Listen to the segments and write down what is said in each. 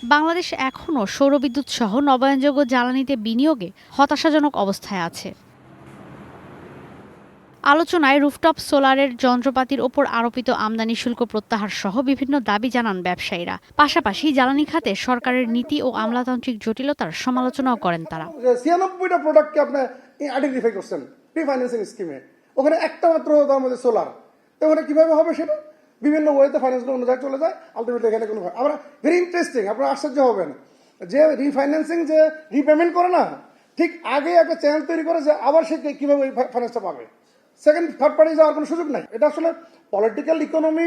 বাংলাদেশ এখনও সৌরবিদ্যুৎ সহ নবায়নযোগ্য জ্বালানিতে বিনিয়োগে হতাশাজনক অবস্থায় আছে। আলোচনায় রুফটপ সোলারের যন্ত্রপাতির ওপর আরোপিত আমদানি শুল্ক প্রত্যাহার সহ বিভিন্ন দাবি জানান ব্যবসায়ীরা। পাশাপাশি জ্বালানি খাতে সরকারের নীতি ও আমলাতান্ত্রিক জটিলতার সমালোচনাও করেন তারা। ৯৬টা প্রোডাক্টকে আপনি আইডেন্টিফাই করছেন প্রি ফাইন্যান্সিং স্কিমে, ওখানে একটা মাত্র তার মধ্যে সোলার, তো ওখানে কিভাবে হবে সেটা বিভিন্ন ওয়েতে ফাইন্যান্সগুলো অন্য জায়গায় চলে যায়, আলটিমেটলি এখানে কোনো আমরা ভেরি ইন্টারেস্টিং, আপনারা আশ্চর্য হবেন যে রিফাইন্যান্সিং যে রিপেমেন্ট করে না, ঠিক আগে একটা চ্যানেল তৈরি করে যে আবার সে কিভাবে ওই ফাইন্যান্সটা পাবে, সেকেন্ড থার্ড পার্টি যাওয়ার কোনো সুযোগ নাই। এটা আসলে পলিটিক্যাল ইকোনমি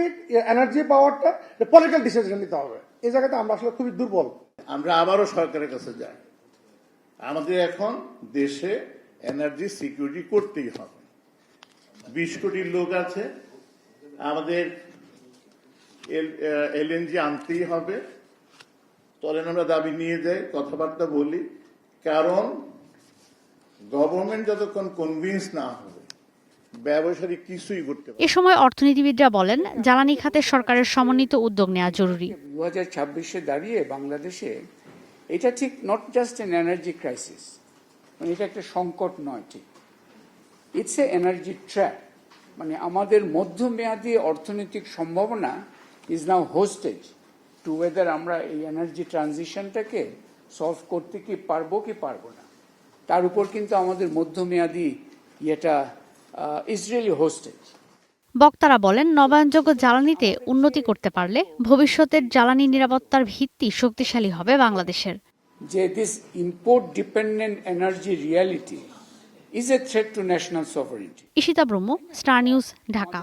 এনার্জি পাওয়ারটা পলিটিক্যাল ডিসিশন নিতে হবে, এই জায়গাতে আমরা আসলে খুবই দুর্বল। আমরা আবারও সরকারের কাছে যাই, আমাদের এখন দেশে এনার্জি সিকিউরিটি করতেই হবে। ২০ কোটি লোক আছে, আমাদের এলএনজি আনতেই হবে। তখন আমরা দাবি নিয়ে যাই, কথাবার্তা বলি, কারণ গভর্নমেন্ট যতক্ষণ কনভিন্স না হবে ব্যবসায়ী কিছুই করতে পারে। এ সময় অর্থনীতিবিদরা বলেন, জ্বালানি খাতে সরকারের সমন্বিত উদ্যোগ নেওয়া জরুরি। 2026-এ দাঁড়িয়ে বাংলাদেশে এটা ঠিক not just N energy crisis, মানে এটা একটা সংকট নয়, ঠিক ইটস এ এনার্জি ট্র্যাপ। মানে আমাদের মধ্যমেয়াদী অর্থনৈতিক সম্ভাবনা is now hostage to whether আমরা এই এনার্জি ট্রানজিশনটাকে সলভ করতে কি পারবো না, তার উপর কিন্তু আমাদের মধ্যমেয়াদী এটা ইসরায়েলি হোস্টেজ। বক্তারা বলেন, নবায়নযোগ্য জ্বালানিতে উন্নতি করতে পারলে ভবিষ্যতের জ্বালানি নিরাপত্তার ভিত্তি শক্তিশালী হবে বাংলাদেশের। যে this import dependent energy reality is a threat to national sovereignty. Ishita Brahma, star news, Dhaka.